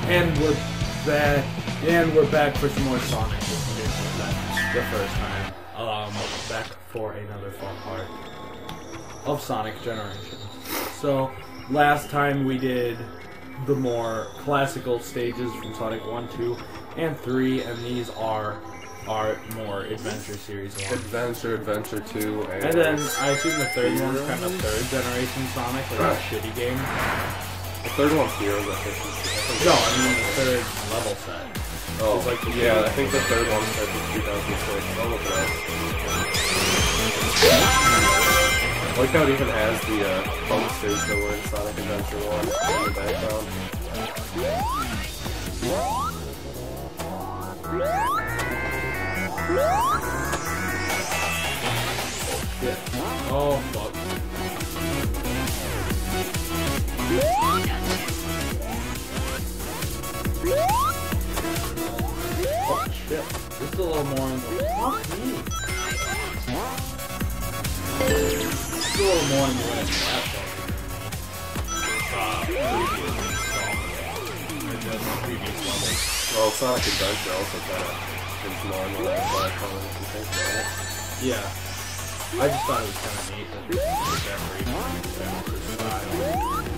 And we're back. And we're back for some more Sonic. The first time. Back for another fun part of Sonic Generations. So, last time we did the more classical stages from Sonic 1, 2, and 3, and these are our more Adventure Series 1. Adventure 2, and then I assume the third one's kind of third generation Sonic, like a shitty game. The third one's Heroes, I think. No, I mean the third level set. Oh, like yeah, I think the third one starts in 2006. I'll look it up. I like how it even has the posters that were in Sonic Adventure 1 in the background. Yeah. Oh, fuck. Oh, shit. This is a little more in the... Fuck me. This is a little more in the way of platform. Previous level. Well, Sonic Adventure also kind of is more in the way of platform if you think about it. Yeah. I just thought it was kind of neat that they did that for each style of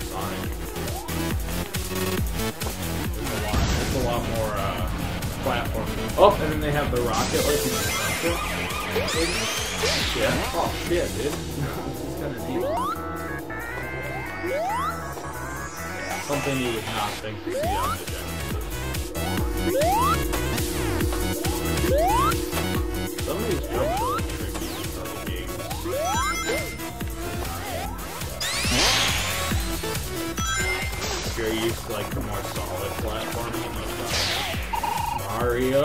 Sonic. There's a lot more platform. Oh, and then they have the rocket like in the center. Yeah. Oh shit, dude. This is kind of neat. Something you would not think to see on the Genesis. Some of these jumps are like tricky in other games. If you're used to like the more solid platforming of Mario.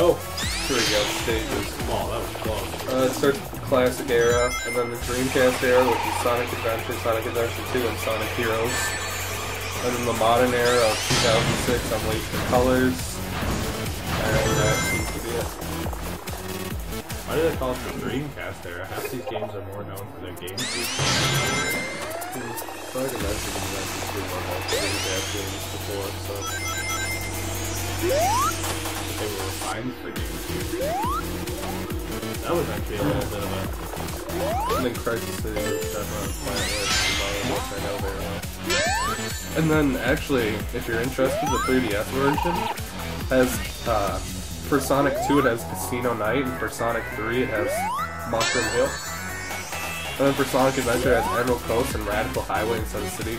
Here we go, stages. Oh, that was close. It starts with the classic era, and then the Dreamcast era, which is Sonic Adventure, Sonic Adventure 2, and Sonic Heroes. And then the modern era of 2006 on Leap for Colors. And that seems to be it. Why do they call it the Dreamcast era? Half these games are more known for their GameCube. Sonic Adventure didn't actually do one of the Dreamcast games before, so... They were refined for GameCube. That was actually a little bit of a... And then Crisis City was kind of on Planet which I know very well. And then, actually, if you're interested, the 3DS version has, for Sonic 2 it has Casino Night, and for Sonic 3 it has Mushroom Hill. And then for Sonic Adventure it has Emerald Coast and Radical Highway instead of City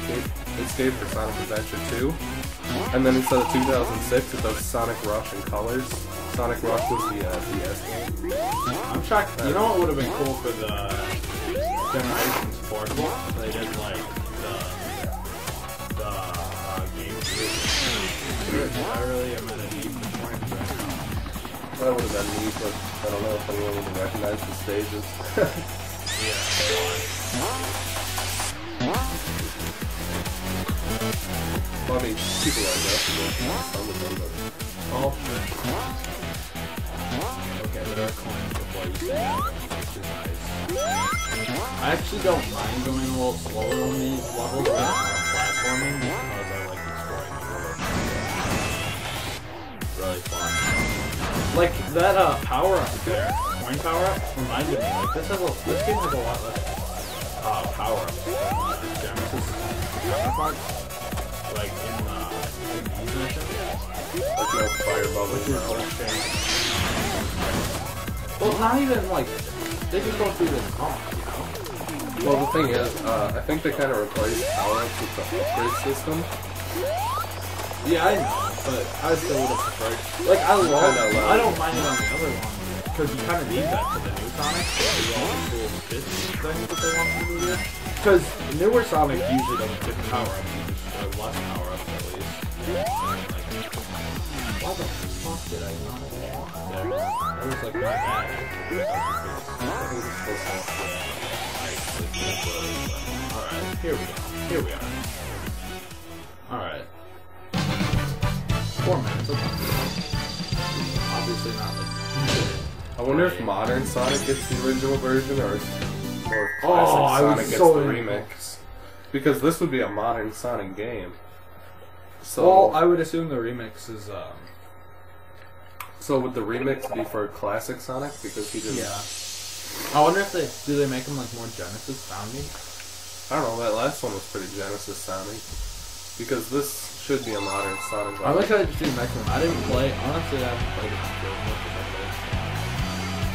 Escape for Sonic Adventure 2. And then instead of 2006 it does Sonic Rush in Colors. Sonic Rush was the DS game. I'm shocked. You know what would have been cool for the Generations portable? They did like the GameCube. I really am at a need for points right now. That would have been neat, but I don't know if anyone would have recognized the stages. Yeah. Well, I mean, people are definitely some of them, but... Oh, shit. Okay, there are coins before you see that, which is nice. I actually don't mind going a little slower on these levels with platforming because I like exploring the world. Really fun. Like, that power-up there, coin power-up, reminded me, like, this game has a lot less power-ups than Genesis counterparts. Like, in these missions. Like no fireball, Which is well, not even like they just go through this pump, you know. Well, the thing is, I think they kind of replaced power-ups with the upgrade system. Yeah, I know, but I still would have preferred. Like, I don't mind it on the other one because you kind of need that for the new Sonic. Because all the cool bits things that they want to do here. Because newer Sonic usually doesn't get power-ups, you just have less power-ups at least. Why the fuck did I not get there? That was like my bad. Alright, here we go. Here we are. Alright. 4 minutes. Obviously not like... I wonder if modern Sonic gets the original version, or more classic Sonic gets the remix. Because this would be a modern Sonic game. So, well, I would assume the remix is. So would the remix be for classic Sonic because he didn't? Yeah. I wonder if they make them like more Genesis sounding. I don't know. That last one was pretty Genesis sounding because this should be a modern Sonic. I like how they just did next one. I didn't play. Honestly, I haven't played it much as much as I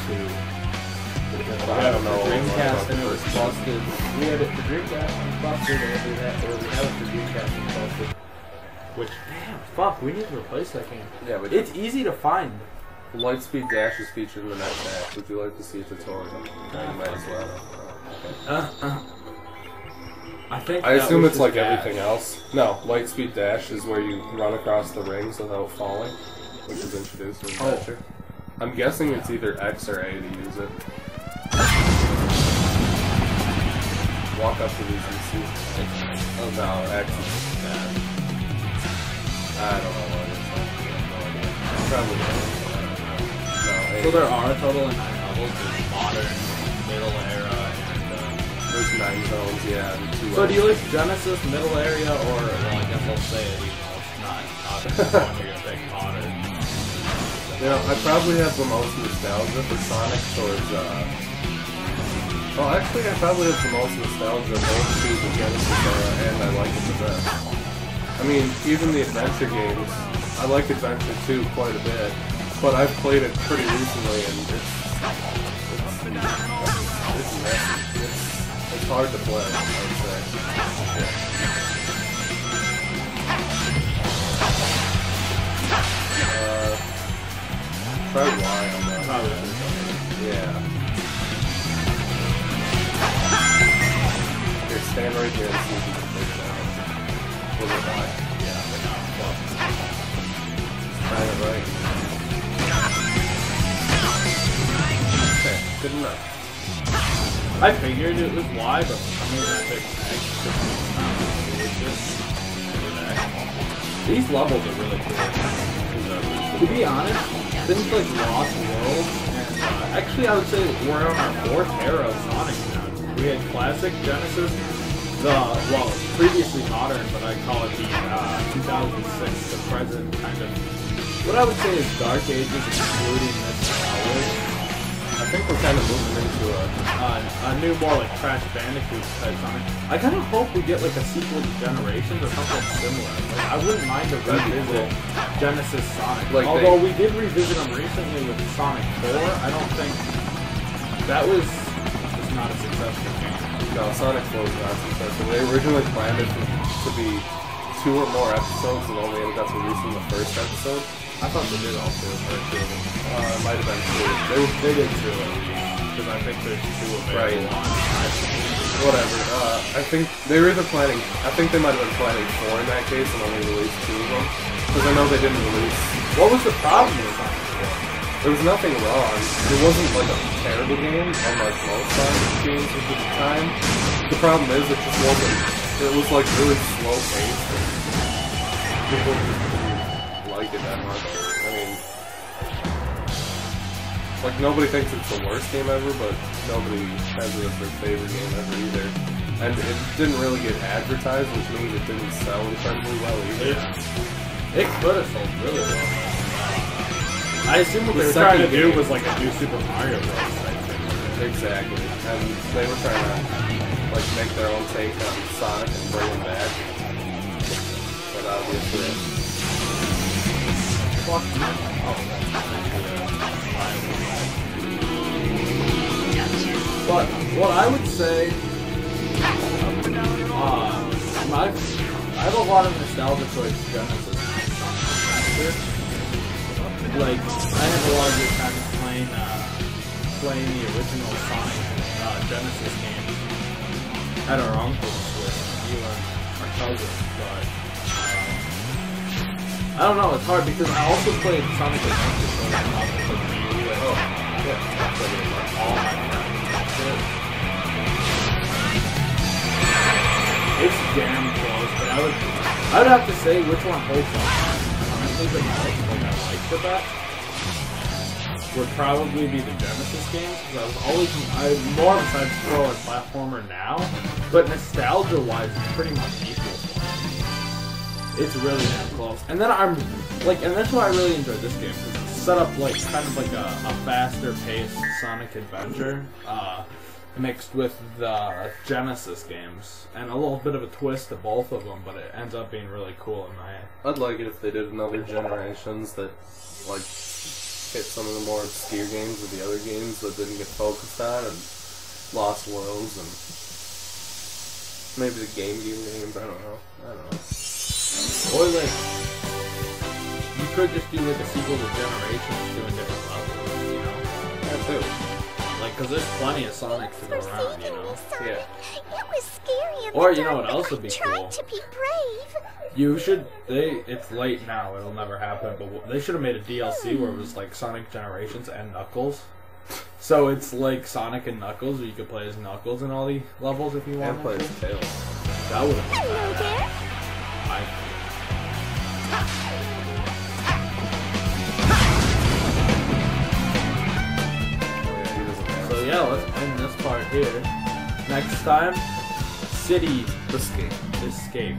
played. I don't know. The Dreamcast and it was busted. We had it for Dreamcast and busted. Or we have it for Dreamcast and busted. Which, damn, fuck, we need to replace that game. Yeah, but it's easy to find. Lightspeed Dash is featured in the next act. Would you like to see a tutorial? You might as well. Okay. I assume it's like everything else. No, Lightspeed Dash is where you run across the rings without falling, which is introduced in the adventure. I'm guessing it's either X or A to use it. Walk up to these and see. Oh no, X is bad. I don't know what it is. Probably not. No, so there are a total of 9 levels. There's modern, middle era, and there's 9 zones, yeah, and 2 so do you like Genesis, middle area, or, well, I guess I'll say it even though it's not the one you're gonna pick, modern. You know, I probably have the most nostalgia for Sonic towards, well, actually, I probably have the most nostalgia both to the Genesis era, and I like it the best. I mean, even the adventure games, I like Adventure 2 quite a bit, but I've played it pretty recently, and it's messy. It's hard to play, I would say. Try Y on that. Yeah. Here, stand right here and see if you can take it out. Was it Y? Yeah, but not plus. Try it right. Okay, good enough. I figured it was Y, but for some reason I picked X. These levels are really cool. To be honest, things like Lost World, and actually I would say we're on our 4th era of Sonic now. We had Classic, Genesis, well, previously modern, but I call it the 2006 to present kind of, what I would say is Dark Ages, including this hour. I think we're kind of moving into a new, more like Crash Bandicoot type Sonic. I kind of hope we get like a sequel to Generations or something similar. Like, I wouldn't mind to revisit Genesis Sonic. Like although we did revisit them recently with Sonic 4, I don't think that was just not a successful game. No, Sonic 4 was not successful. They originally planned it to be 2 or more episodes and only ended up releasing the first episode. I thought they did all 2 or 2 of them. It might have been 2. They did 2 at least. Because I think there's 2 available on. Whatever. I think they were either planning. I think they might have been planning 4 in that case and only released 2 of them. Because I know they didn't release. What was the problem with Sonic 4? There was nothing wrong. It wasn't like a terrible game, unlike most Sonic games at the time. The problem is it just wasn't. It was like really slow paced. People didn't like it that much. I mean, like nobody thinks it's the worst game ever, but nobody has it as their favorite game ever either. And it didn't really get advertised, which means it didn't sell incredibly well either. Yeah. It could have sold really well. I assume what they were trying to do was like a new Super Mario Bros. Type thing. Exactly. And they were trying to like make their own take on Sonic and bring him back. But obviously... But what I would say, I have a lot of nostalgia towards Genesis. Like, I have a lot of good times playing the original Sonic Genesis game at our uncle's with you and our cousin, but I don't know, it's hard because I also played Sonic Adventure for like you and all my friends. It's damn close, but I would have to say which one holds up. Honestly, the most like I liked the best would probably be the Genesis games, because I'm more of a side-scroller platformer now, but nostalgia-wise, it's pretty much equal for me. It's really damn close. And then I'm like, and that's why I really enjoyed this game. It's set up like kind of like a faster paced Sonic Adventure, mixed with the Genesis games, and a little bit of a twist to both of them. But it ends up being really cool in my. I'd like it if they did another Generations that like hit some of the more obscure games of the other games that didn't get focused on, and Lost Worlds and maybe the Game Gear games. I don't know. Or like, you could just do like a sequel to Generations doing different levels, you know? That too. Like, cause there's plenty of Sonic to go around, you know? Yeah. It was scary in Or the you know dark, what else but would be I tried cool? to be brave. You should, it's late now, it'll never happen, but they should have made a DLC where it was like Sonic Generations and Knuckles. So it's like Sonic and Knuckles, where you could play as Knuckles in all the levels if you And wanted play to. as Tails. That would have been Hello badass. there. So yeah, let's end this part here. Next time, City Escape. Escape.